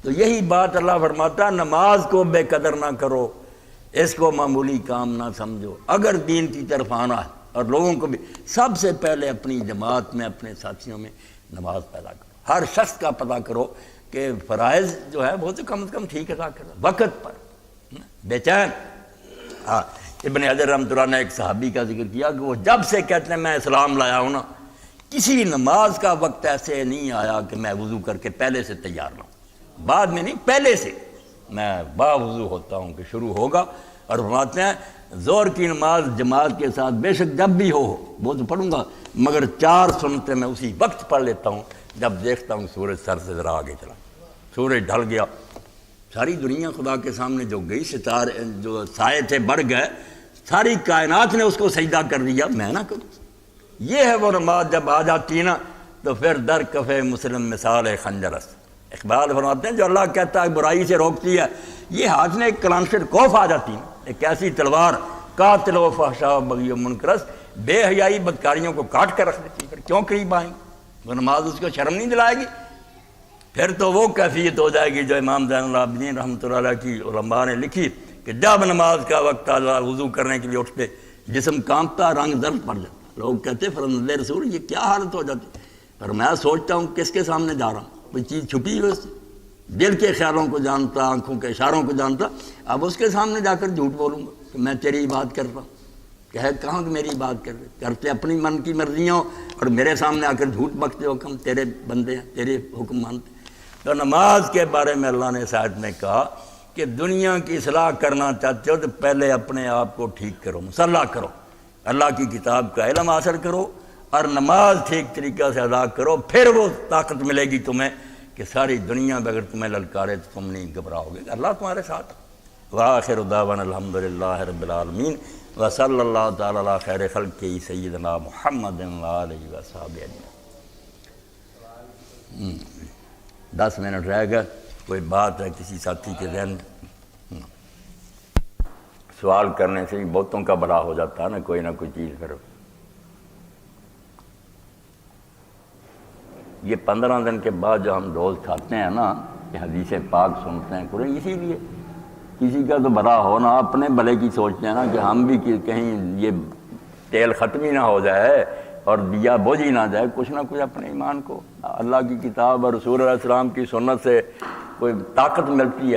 تو یہی بات اللہ فرماتا ہے نماز کو بے قدر نہ کرو، اس کو معمولی کام نہ سمجھو، اگر دین کی طرف آنا ہے اور لوگوں کو بھی سب سے پہلے اپنی جماعت میں اپنے ساتھیوں میں نماز پیدا کرو، ہر شخص کا پتہ کرو کہ فرائض جو ہے وہ تو کم از کم ٹھیک ادا کرو وقت پر، بے چین۔ ہاں ابن حجر رحمۃ اللہ نے ایک صحابی کا ذکر کیا کہ وہ جب سے کہتے ہیں میں اسلام لایا ہوں نا، کسی نماز کا وقت ایسے نہیں آیا کہ میں وضو کر کے پہلے سے تیار نہ ہوں، بعد میں نہیں پہلے سے میں باوضو ہوتا ہوں کہ شروع ہوگا۔ اور فرماتے ہیں ظہر کی نماز جماعت کے ساتھ بے شک جب بھی ہو وہ تو پڑھوں گا، مگر 4 سنتیں میں اسی وقت پڑھ لیتا ہوں جب دیکھتا ہوں سورج سر سے ذرا آگے چلا، سورج ڈھل گیا، ساری دنیا خدا کے سامنے جو گئی، ستارے جو سائے تھے بڑھ گئے، ساری کائنات نے اس کو سجدہ کر دیا، میں نہ کروں۔ یہ ہے وہ نماز جب آ جاتی ہے نا تو پھر در کفے مسلم مثال خنجرس۔ اقبال فرماتے ہیں جو اللہ کہتا ہے برائی سے روکتی ہے، یہ ہاتھ میں ایک کلانشر کوف آ جاتی ہے، ایک ایسی تلوار قاتل و فحشاء و بغی و منکرس، بے حیائی بدکاریوں کو کاٹ کر رکھ دیتی ہے، پھر کیوں قریب آئیں گے؟ وہ نماز اس کو شرم نہیں دلائے گی، پھر تو وہ کیفیت ہو جائے گی جو امام زین العابدین رحمۃ اللہ علیہ کی علماء نے لکھی کہ جب نماز کا وقت آ وضو کرنے کے لیے اٹھتے جسم کانپتا، رنگ زرد پڑ جاتا، لوگ کہتے فرزند رسول یہ کیا حالت ہو جاتی، اور میں سوچتا ہوں کس کے سامنے جا رہا ہوں، کوئی چیز چھپی ہوئی اس سے، دل کے خیالوں کو جانتا، آنکھوں کے اشاروں کو جانتا، اب اس کے سامنے جا کر جھوٹ بولوں گا کہ میں تیری بات کر رہا ہوں، کہ ہے کہاں کہ میری بات کر رہے، کرتے اپنی من کی مرضیاں اور میرے سامنے آ کر جھوٹ بکتے ہو کہ ہم تیرے بندے ہیں، تیرے حکم مانتے ہیں۔ تو نماز کے بارے میں اللہ نے اس آیت میں کہا کہ دنیا کی اصلاح کرنا چاہتے ہو تو پہلے اپنے آپ کو ٹھیک کرو، مصلح کرو، اللہ کی کتاب کا علم حاصل کرو اور نماز ٹھیک طریقہ سے ادا کرو، پھر وہ طاقت ملے گی تمہیں کہ ساری دنیا میں اگر تمہیں للکارے تو تم نہیں گھبراؤ گے، اللہ تمہارے ساتھ۔ وآخر دعوانا الحمدللہ رب العالمین وصلی اللہ تعالی علی خیر خلقہ سیدنا محمد وآلہ وصحبہ اجمعین۔ 10 منٹ رہ گئے، کوئی بات ہے کسی ساتھی کے ذہن میں؟ سوال کرنے سے ہی بہتوں کا بڑا ہو جاتا ہے نا کوئی چیز۔ پھر یہ 15 دن کے بعد جو ہم روز کھاتے ہیں نا کہ حدیث پاک سنتے ہیں قرآن، اسی لیے کسی کا تو بھلا ہو نا، اپنے بھلے کی سوچتے ہیں نا کہ ہم بھی کہیں یہ تیل ختم ہی نہ ہو جائے اور دیا بجھ ہی نہ جائے، کچھ نہ کچھ اپنے ایمان کو اللہ کی کتاب اور رسول علیہ السلام کی سنت سے کوئی طاقت ملتی ہے۔